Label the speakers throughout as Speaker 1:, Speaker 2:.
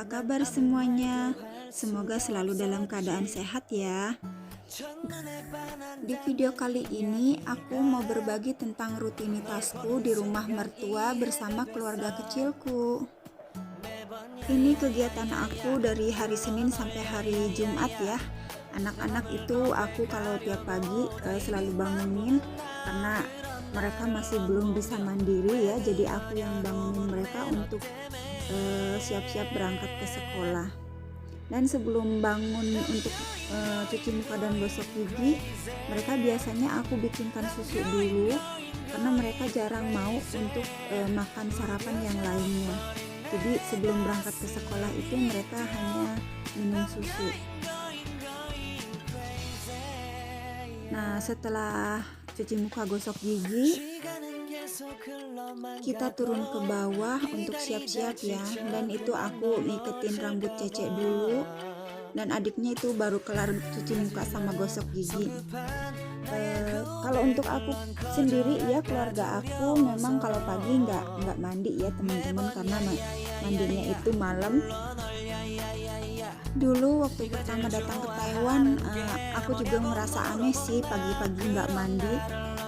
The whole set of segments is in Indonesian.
Speaker 1: apa kabar semuanya? Semoga selalu dalam keadaan sehat ya. Di video kali ini aku mau berbagi tentang rutinitasku di rumah mertua bersama keluarga kecilku. Ini kegiatan aku dari hari Senin sampai hari Jumat ya. Anak-anak itu aku kalau tiap pagi selalu bangunin karena mereka masih belum bisa mandiri ya. Jadi aku yang bangunin mereka untuk siap-siap berangkat ke sekolah. Dan sebelum bangun untuk cuci muka dan gosok gigi, mereka biasanya aku bikinkan susu dulu karena mereka jarang mau untuk makan sarapan yang lainnya. Jadi sebelum berangkat ke sekolah itu mereka hanya minum susu. Nah, setelah cuci muka gosok gigi, kita turun ke bawah untuk siap-siap ya. Dan itu aku ngiketin rambut Cece dulu, dan adiknya itu baru kelar cuci muka sama gosok gigi. Kalau untuk aku sendiri ya, keluarga aku memang kalau pagi nggak mandi ya teman-teman, karena mandinya itu malam. Dulu waktu pertama datang ke Taiwan, aku juga merasa aneh sih pagi-pagi nggak mandi.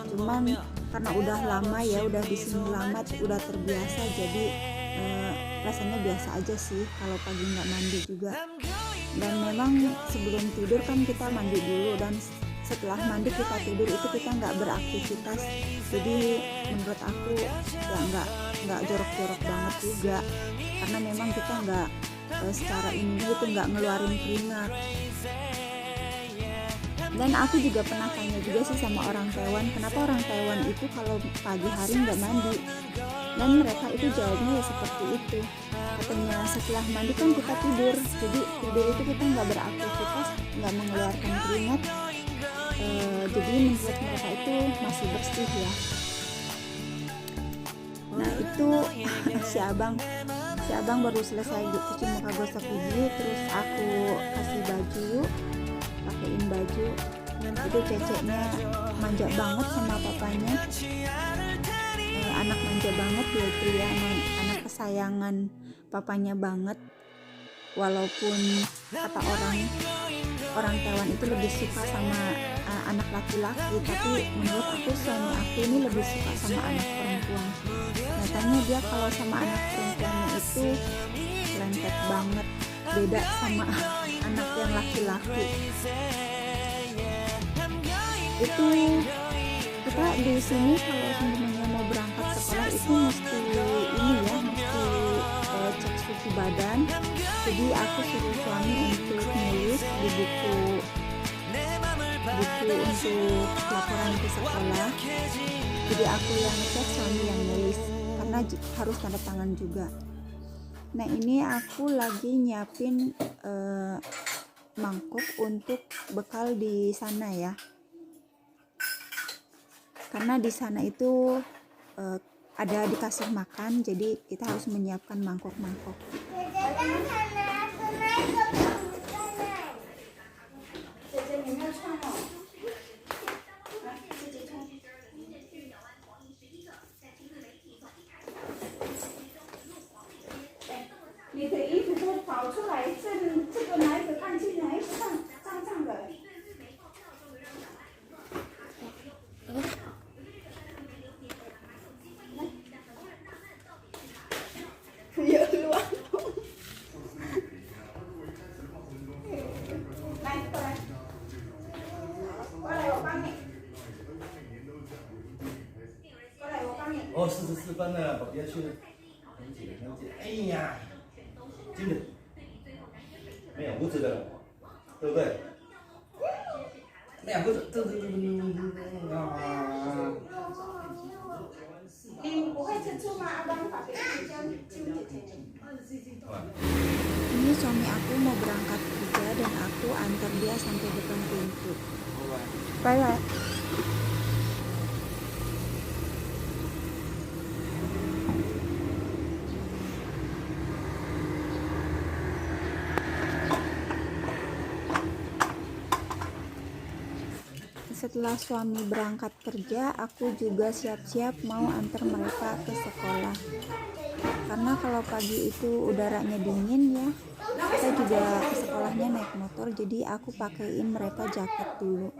Speaker 1: Cuman karena udah lama ya, udah di sini lama, udah terbiasa, jadi rasanya biasa aja sih kalau pagi nggak mandi juga. Dan memang sebelum tidur kan kita mandi dulu, dan setelah mandi kita tidur itu kita nggak beraktivitas. Jadi menurut aku ya nggak jorok-jorok banget juga, karena memang kita nggak secara ini itu nggak ngeluarin keringat. Dan aku juga pernah tanya juga sih sama orang Taiwan, kenapa orang Taiwan itu kalau pagi hari nggak mandi, dan mereka itu jawabnya ya seperti itu. Katanya setelah mandi kan kita tidur, jadi tidur itu kita nggak beraktivitas, nggak mengeluarkan keringat, jadi menurut mereka itu masih bersih ya. Nah itu si abang baru selesai cuci muka gosok gigi, terus aku kasih baju, pakein baju. Itu Cecenya manja banget sama papanya, anak manja banget dia itu ya, anak kesayangan papanya banget. Walaupun kata orang Taiwan itu lebih suka sama anak laki-laki, tapi menurut aku suami aku ini lebih suka sama anak perempuan. Nyatanya dia kalau sama anak perempuannya itu lengket banget, beda sama anak yang laki-laki. Itu kita di sini kalau sebenarnya mau berangkat sekolah itu mesti ini ya, mesti cek suhu badan. Jadi aku suruh suami untuk nulis di buku untuk laporan ke sekolah. Jadi aku yang ngecek, suami yang nulis, karena harus tanda tangan juga. Nah ini aku lagi nyiapin mangkuk untuk bekal di sana ya, karena di sana itu ada dikasih makan, jadi kita harus menyiapkan mangkok-mangkok.
Speaker 2: 哦，44分了，宝别去了，很紧很紧。哎呀，真的没有胡子的了，对不对？没有胡子，啊。
Speaker 3: 你不会吃醋吗？阿邦把别人叫姐姐。
Speaker 1: Ini suami aku mau berangkat kerja dan aku antar dia sampai depan pintu. Bye bye. Setelah suami berangkat kerja, aku juga siap-siap mau antar mereka ke sekolah. karena kalau pagi itu udaranya dingin ya, kita juga ke sekolahnya naik motor, jadi aku pakaiin mereka jaket dulu.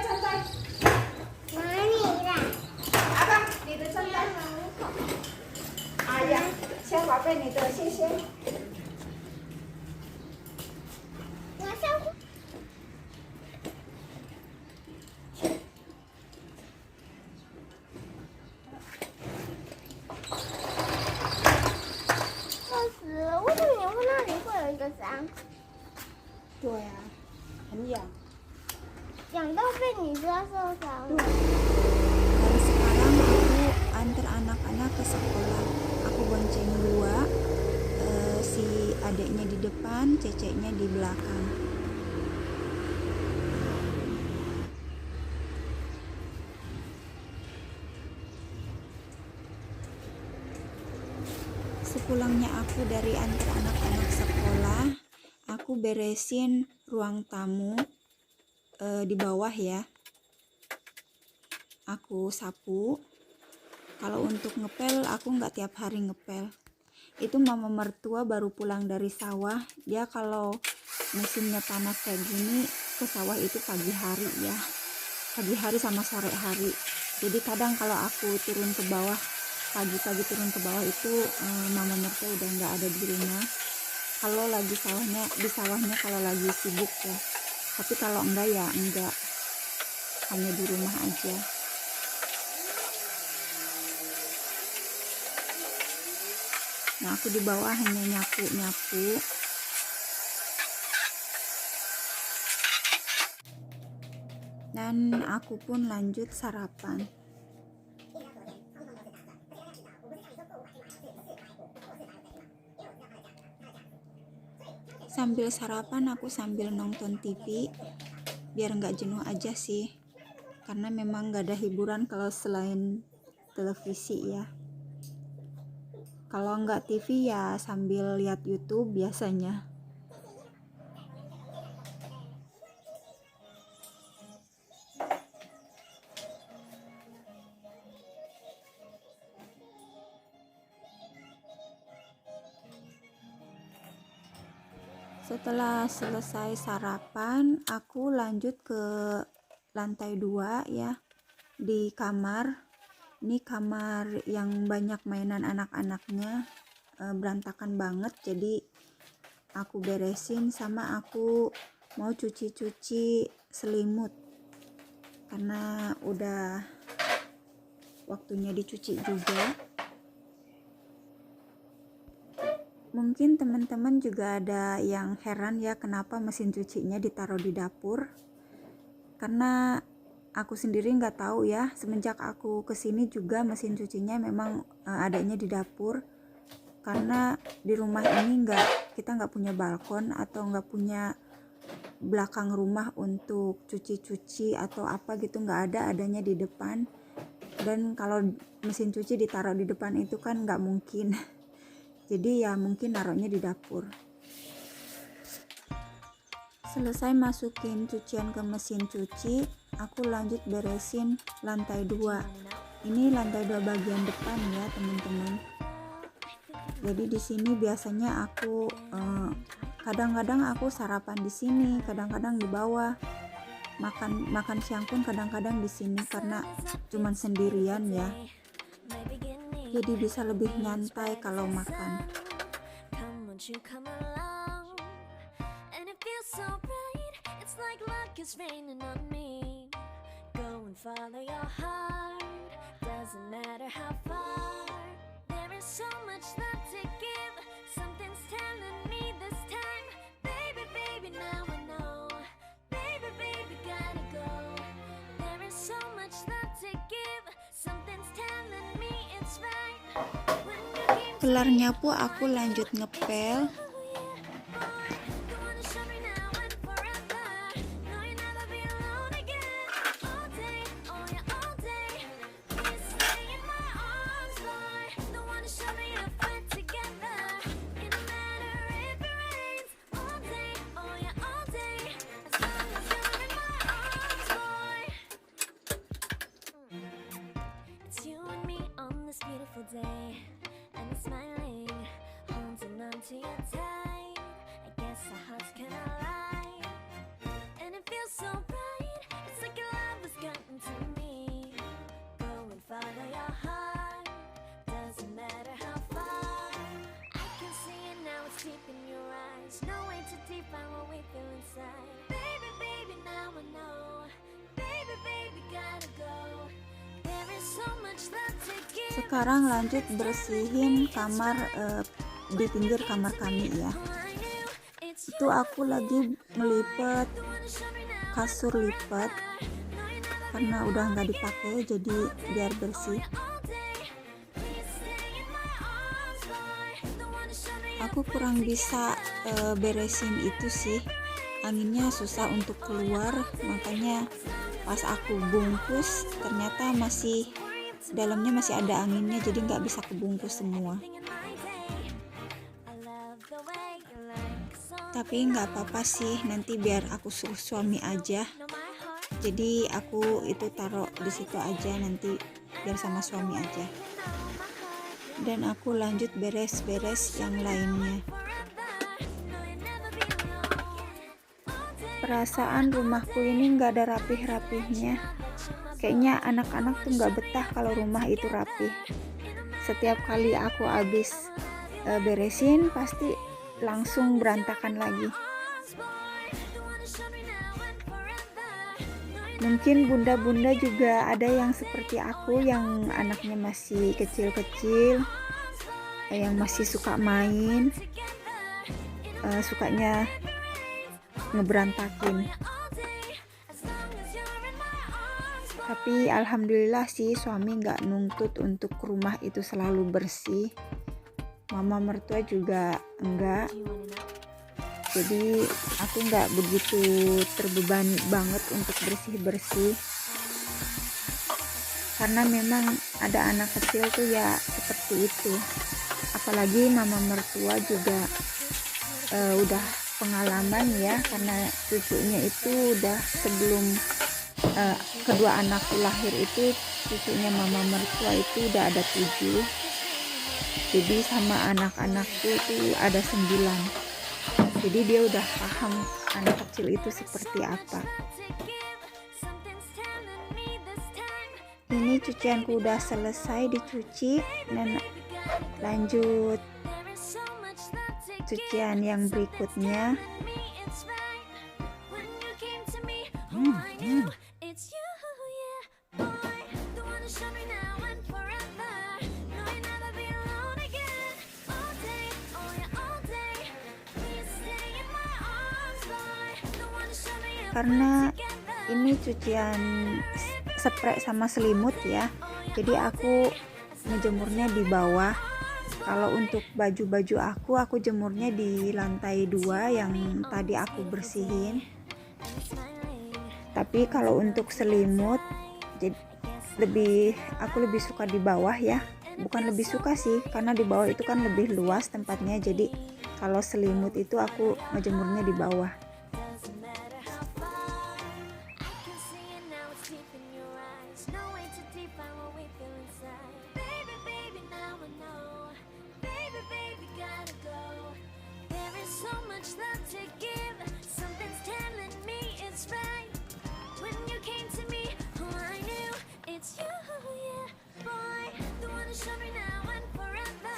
Speaker 3: Santai. Abang, dito santai. Ayah, siya pape nito,谢谢。
Speaker 4: 为什么你会那里会有一个伤？
Speaker 3: 对啊，很痒。
Speaker 4: 痒到被你抓受伤了。
Speaker 1: Dan sekarang aku antar anak-anak ke sekolah. Aku bonceng dua, si adeknya di depan, ceceknya di belakang. Sepulangnya aku dari antar anak-anak sekolah, aku beresin ruang tamu di bawah ya. Aku sapu. Kalau untuk ngepel, aku nggak tiap hari ngepel. Itu mama mertua baru pulang dari sawah. Dia kalau musimnya panas kayak gini ke sawah itu pagi hari ya. Pagi hari sama sore hari. Jadi kadang kalau aku turun ke bawah, pagi-pagi turun ke bawah itu mama mertua udah nggak ada di rumah. Kalau lagi di sawahnya kalau lagi sibuk ya. Tapi kalau enggak ya enggak. Hanya di rumah aja. Nah, aku di bawah hanya nyapu-nyapu. Dan aku pun lanjut sarapan. Sambil sarapan aku sambil nonton TV, biar nggak jenuh aja sih. Karena memang nggak ada hiburan kalau selain televisi ya. Kalau nggak TV ya sambil lihat YouTube biasanya. Setelah selesai sarapan, aku lanjut ke lantai 2 ya, di kamar. Ini kamar yang banyak mainan anak-anaknya, berantakan banget, jadi aku beresin sama aku mau cuci-cuci selimut karena udah waktunya dicuci juga. Mungkin teman-teman juga ada yang heran ya kenapa mesin cucinya ditaruh di dapur, karena aku sendiri nggak tahu ya. Semenjak aku kesini juga mesin cucinya memang adanya di dapur, karena di rumah ini kita nggak punya balkon atau nggak punya belakang rumah untuk cuci-cuci atau apa gitu, nggak ada, adanya di depan. Dan kalau mesin cuci ditaruh di depan itu kan nggak mungkin. Jadi ya mungkin naruhnya di dapur. Selesai masukin cucian ke mesin cuci, aku lanjut beresin lantai 2. Ini lantai 2 bagian depan ya teman-teman. Jadi di sini biasanya aku kadang-kadang aku sarapan di sini, kadang-kadang di bawah. Makan siang pun kadang-kadang di sini karena cuman sendirian ya. Jadi bisa lebih nyantai kalau makan.
Speaker 4: Something's telling me it's right when you keep
Speaker 1: Kelar nyapu, aku lanjut ngepel.
Speaker 5: It's you and me on this beautiful day, and it's smiling, holding on to your tight. I guess our hearts can align, and it feels so bright. It's like your love has gotten to me. Go and follow your heart, doesn't matter how far. I can see it now, it's deep in your eyes. No way to define what we feel inside. Baby, baby, now I know. Baby, baby, gotta go. There is so much love to give.
Speaker 1: Sekarang lanjut bersihin kamar di pinggir kamar kami ya. Itu aku lagi melipet kasur lipat karena udah nggak dipakai, jadi biar bersih. Aku kurang bisa beresin itu sih, anginnya susah untuk keluar, makanya pas aku bungkus ternyata masih dalamnya masih ada anginnya, jadi nggak bisa kebungkus semua. Tapi nggak apa-apa sih, nanti biar aku suruh suami aja. Jadi aku itu taruh di situ aja, nanti biar sama suami aja. Dan aku lanjut beres-beres yang lainnya. Perasaan rumahku ini nggak ada rapih-rapihnya. Kayaknya anak-anak tuh nggak betah kalau rumah itu rapih. Setiap kali aku habis beresin pasti langsung berantakan lagi. Mungkin bunda-bunda juga ada yang seperti aku, yang anaknya masih kecil-kecil, yang masih suka main, sukanya ngeberantakin. Tapi alhamdulillah sih suami nggak nuntut untuk rumah itu selalu bersih. Mama mertua juga enggak. Jadi aku nggak begitu terbebani banget untuk bersih-bersih. Karena memang ada anak kecil tuh ya seperti itu. Apalagi mama mertua juga udah pengalaman ya, karena cucunya itu udah sebelum kedua anakku lahir itu cucunya mama mertua itu udah ada 7. Jadi sama anak-anakku itu ada 9. Jadi dia udah paham anak kecil itu seperti apa. Ini cucianku udah selesai dicuci, dan lanjut cucian yang berikutnya. Karena ini cucian spray sama selimut ya, jadi aku ngejemurnya di bawah. Kalau untuk baju-baju aku jemurnya di lantai 2 yang tadi aku bersihin. Tapi kalau untuk selimut aku lebih suka di bawah ya. Bukan lebih suka sih, karena di bawah itu kan lebih luas tempatnya. Jadi kalau selimut itu aku ngejemurnya di bawah.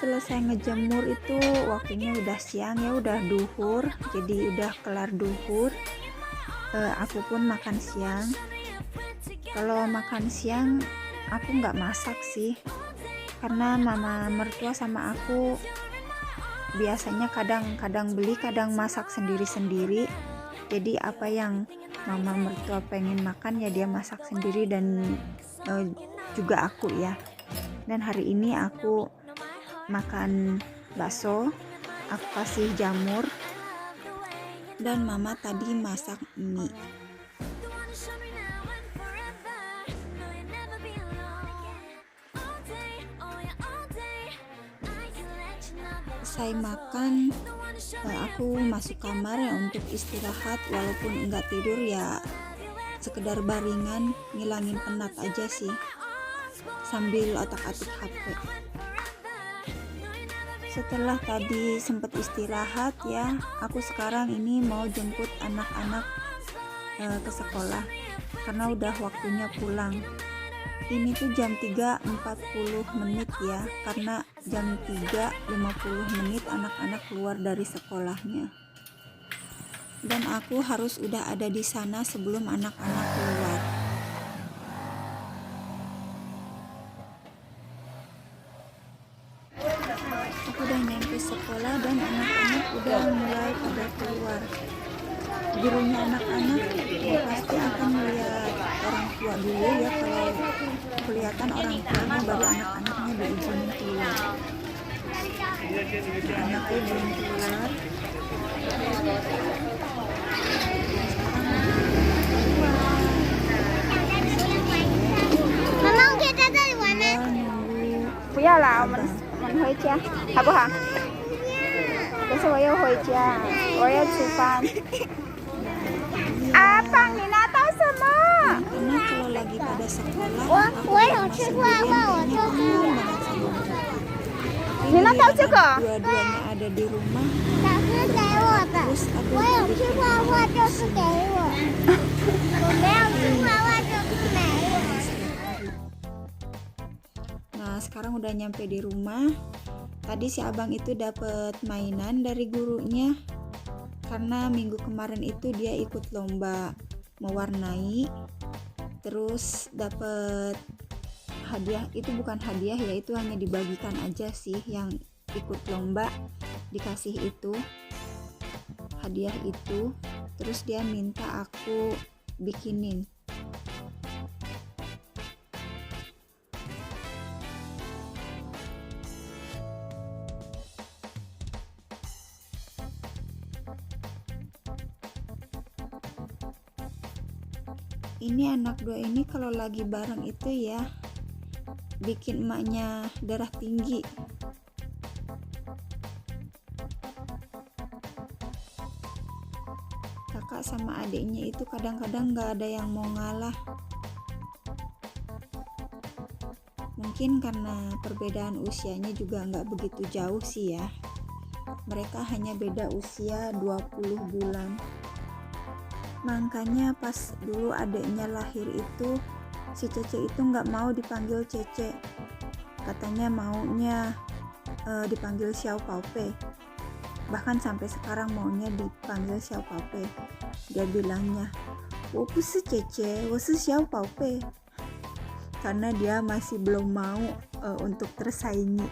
Speaker 1: Selesai ngejemur itu waktunya udah siang ya, udah duhur, jadi udah kelar duhur. Aku pun makan siang. Kalau makan siang aku nggak masak sih, karena mama mertua sama aku biasanya kadang beli, kadang masak sendiri-sendiri. Jadi apa yang mama mertua pengen makan ya dia masak sendiri, dan juga aku ya. Dan hari ini aku makan bakso, aku kasih jamur, dan mama tadi masak mie. Selesai makan, aku masuk kamar ya untuk istirahat, walaupun enggak tidur ya sekedar baringan, ngilangin penat aja sih sambil otak-atik HP. Setelah tadi sempat istirahat ya, aku sekarang ini mau jemput anak-anak ke sekolah karena udah waktunya pulang. Ini tuh jam 3.40 menit ya, karena jam 3.50 menit anak-anak keluar dari sekolahnya. Dan aku harus udah ada di sana sebelum anak-anak keluar. Aku udah nyampe sekolah dan anak-anak udah mulai pada keluar. Gurunya anak-anak pasti akan melihat orang tua dulu ya, kalau kelihatan orang tuanya baru anak-anaknya diizinin keluar. Anaknya belum keluar.
Speaker 4: Mama, kita dari mana?
Speaker 3: 不要啦，我们回家，好不好？可是我要回家，我要吃饭。阿棒，你拿到什么？
Speaker 1: Karena kalau lagi pada sekolah,
Speaker 4: 我想吃画画，我就是
Speaker 3: 你拿到这个？
Speaker 1: dua-duanya ada di rumah.
Speaker 4: 老师给我的。
Speaker 1: Terus aku
Speaker 4: 我有吃画画就是给我，我没有吃画画就是没有。
Speaker 1: Nah, sekarang udah nyampe di rumah. Tadi si abang itu dapat mainan dari gurunya. Karena minggu kemarin itu dia ikut lomba mewarnai. Terus dapat hadiah, itu bukan hadiah ya, itu hanya dibagikan aja sih, yang ikut lomba dikasih itu hadiah itu. Terus dia minta aku bikinin. Ini anak dua ini kalau lagi bareng itu ya bikin emaknya darah tinggi. Kakak sama adiknya itu kadang-kadang gak ada yang mau ngalah. Mungkin karena perbedaan usianya juga gak begitu jauh sih ya. Mereka hanya beda usia 20 bulan. Makanya pas dulu adiknya lahir itu, si Cece itu nggak mau dipanggil Cece. Katanya maunya dipanggil Xiao Paupe. Bahkan sampai sekarang maunya dipanggil Xiao Paupe. Dia bilangnya, 我不是 Cece, 我是 Xiao Paupe. Karena dia masih belum mau untuk tersaingi.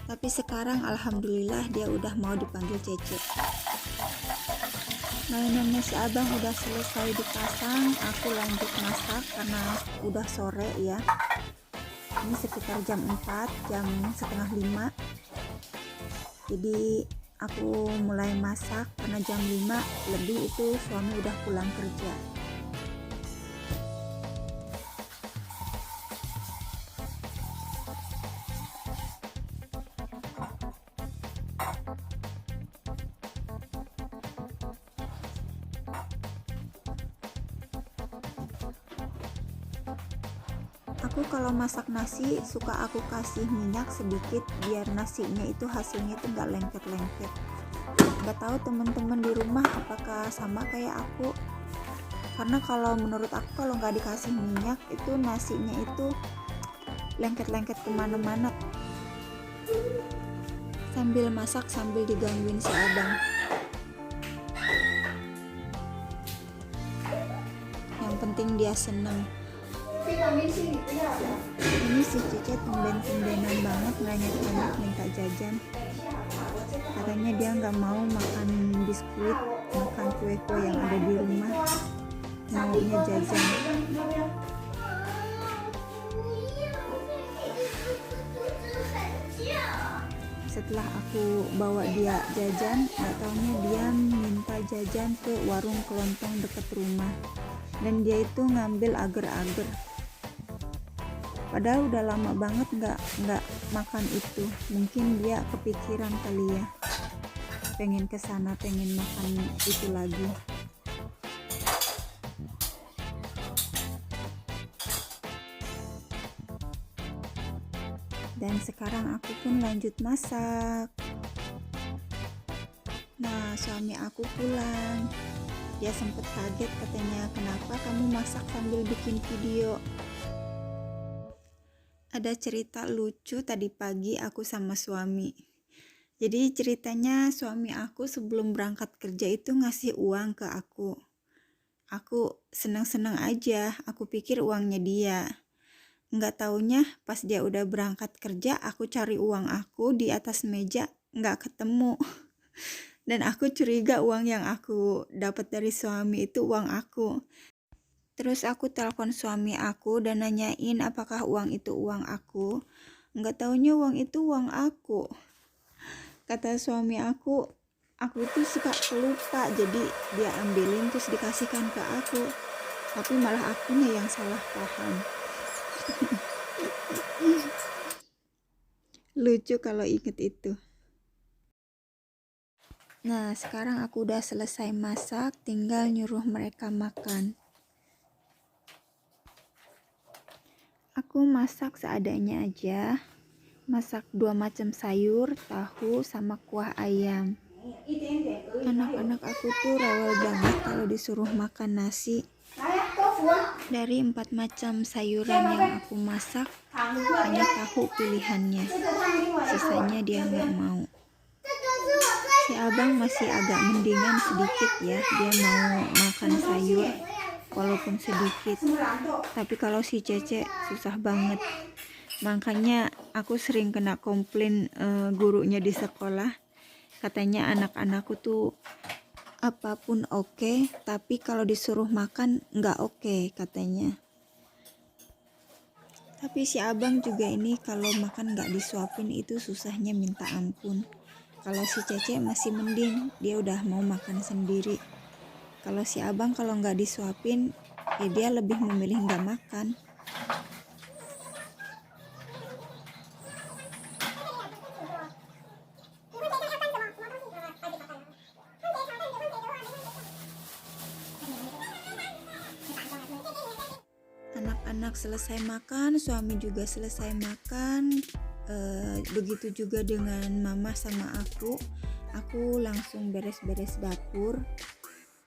Speaker 1: Tapi sekarang alhamdulillah dia udah mau dipanggil Cece. Mainannya si abang udah selesai dipasang, aku lanjut masak karena udah sore ya. Ini sekitar jam 4, jam setengah 5. Jadi aku mulai masak karena jam 5 lebih itu suami udah pulang kerja. Aku kalau masak nasi suka aku kasih minyak sedikit biar nasinya itu hasilnya itu nggak lengket-lengket. Nggak tahu teman-teman di rumah apakah sama kayak aku. Karena kalau menurut aku kalau nggak dikasih minyak itu nasinya itu lengket-lengket kemana-mana. Sambil masak sambil digangguin si abang. Yang penting dia seneng. Ini si Cece tumben-tumbenan banget nanya-nanya minta jajan. Katanya dia nggak mau makan biskuit, makan kue-kue yang ada di rumah, maunya jajan. Setelah aku bawa dia jajan, gak taunya dia minta jajan ke warung kelontong deket rumah, dan dia itu ngambil agar-agar. Padahal udah lama banget nggak makan itu. Mungkin dia kepikiran kali ya, pengen kesana, pengen makan itu lagi. Dan sekarang aku pun lanjut masak. Nah, suami aku pulang. Dia sempet kaget, katanya, kenapa kamu masak sambil bikin video? Ada cerita lucu tadi pagi aku sama suami. Jadi ceritanya suami aku sebelum berangkat kerja itu ngasih uang ke aku. Aku senang-senang aja, aku pikir uangnya dia. Nggak taunya pas dia udah berangkat kerja, aku cari uang aku di atas meja, nggak ketemu. Dan aku curiga uang yang aku dapat dari suami itu uang aku. Terus aku telepon suami aku dan nanyain apakah uang itu uang aku. Nggak taunya uang itu uang aku. Kata suami aku itu suka pelupa, jadi dia ambilin terus dikasihkan ke aku. Tapi malah akunya yang salah paham. Lucu kalau inget itu. Nah, sekarang aku udah selesai masak, tinggal nyuruh mereka makan. Aku masak seadanya aja. Masak 2 macam sayur, tahu sama kuah ayam. Anak-anak aku tuh rewel banget kalau disuruh makan nasi. Dari 4 macam sayuran yang aku masak, hanya tahu pilihannya. Sisanya dia nggak mau. Si abang masih agak mendingan sedikit ya, dia mau makan sayur walaupun sedikit. Tapi kalau si Cece susah banget. Makanya aku sering kena komplain gurunya di sekolah. Katanya anak-anakku tuh apapun oke, tapi kalau disuruh makan nggak oke katanya. Tapi si abang juga ini kalau makan nggak disuapin itu susahnya minta ampun. Kalau si Cece masih mending, dia udah mau makan sendiri. Kalau si abang kalau nggak disuapin, ya dia lebih memilih nggak makan. Anak-anak selesai makan, suami juga selesai makan. Begitu juga dengan mama sama aku. Aku langsung beres-beres dapur,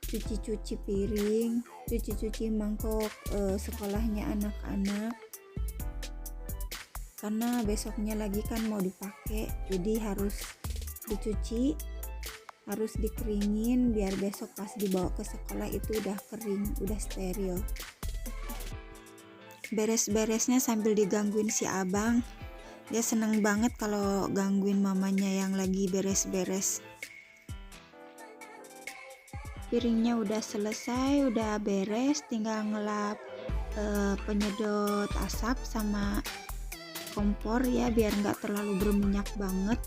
Speaker 1: cuci-cuci piring, cuci-cuci mangkok sekolahnya anak-anak. Karena besoknya lagi kan mau dipakai, jadi harus dicuci, harus dikeringin biar besok pas dibawa ke sekolah itu udah kering, udah steril. Beres-beresnya sambil digangguin si abang. Dia seneng banget kalau gangguin mamanya yang lagi beres-beres. Piringnya udah selesai, udah beres, tinggal ngelap penyedot asap sama kompor ya biar nggak terlalu berminyak banget.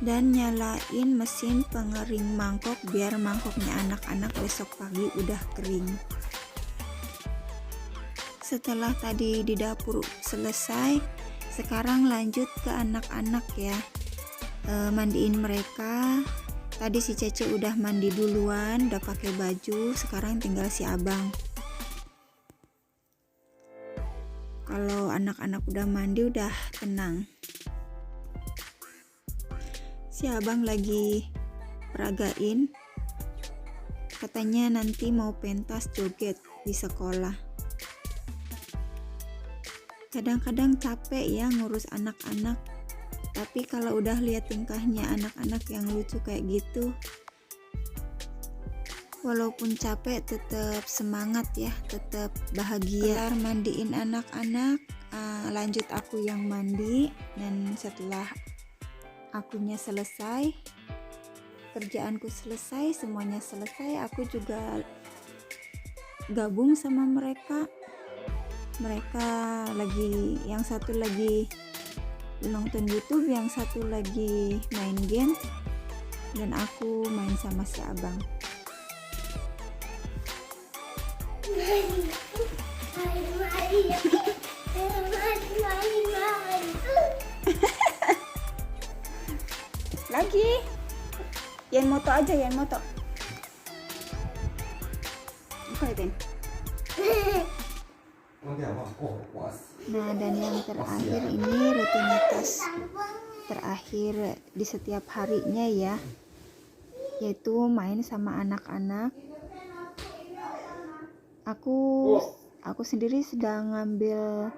Speaker 1: Dan nyalain mesin pengering mangkok biar mangkoknya anak-anak besok pagi udah kering. Setelah tadi di dapur selesai, sekarang lanjut ke anak-anak ya. Mandiin mereka. Tadi si Cece udah mandi duluan, udah pakai baju, sekarang tinggal si abang. Kalau anak-anak udah mandi udah tenang. Si abang lagi peragain, katanya nanti mau pentas joget di sekolah. Kadang-kadang capek ya ngurus anak-anak, tapi kalau udah lihat tingkahnya anak-anak yang lucu kayak gitu, walaupun capek tetap semangat ya, tetap bahagia. Kelar mandiin anak-anak, lanjut aku yang mandi. Dan setelah akunya selesai, kerjaanku selesai, semuanya selesai, aku juga gabung sama mereka. Mereka lagi, yang satu lagi nonton YouTube, yang satu lagi main game, dan aku main sama si abang. Lagi Yan moto aja, Yan moto. Buka Tin. Nah, dan yang terakhir ini rutinitas terakhir di setiap harinya ya, yaitu main sama anak-anak. Aku sendiri sedang ngambil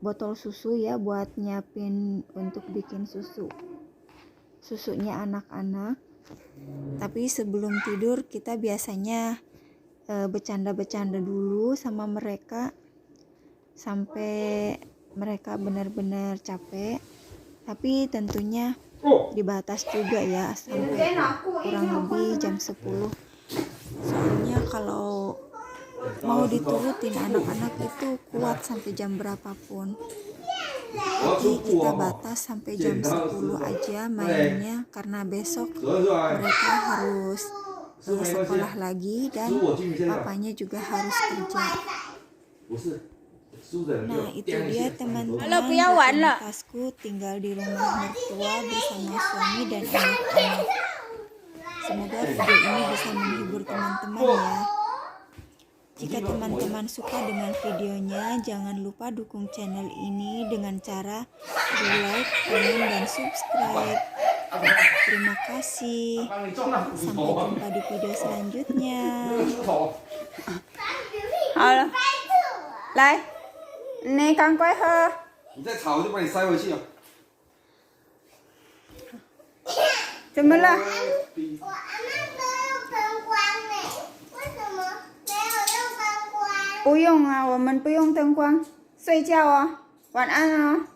Speaker 1: botol susu ya buat nyiapin untuk bikin susunya anak-anak. Tapi sebelum tidur kita biasanya bercanda-bercanda dulu sama mereka sampai mereka benar-benar capek. Tapi tentunya dibatas juga ya, sampai kurang lebih jam 10. Soalnya kalau mau diturutin anak-anak itu kuat sampai jam berapapun. Jadi kita batas sampai jam 10 aja mainnya, karena besok mereka harus sekolah lagi dan papanya juga harus kerja. Nah, itu dia teman-teman rutinitasku tinggal di rumah mertua bersama suami dan anak-anak. Semoga video ini bisa menghibur teman-teman ya. Jika teman-teman suka dengan videonya, jangan lupa dukung channel ini dengan cara like, komen, dan subscribe. Terima kasih. Sampai jumpa di video selanjutnya.
Speaker 3: Halo. 来，你赶快喝。
Speaker 2: 你再吵，我就把你塞回去了。
Speaker 3: 怎么了？
Speaker 4: 我阿妈都用灯光呢，为什么没有用灯光？
Speaker 3: 不用啊，我们不用灯光，睡觉哦，晚安哦。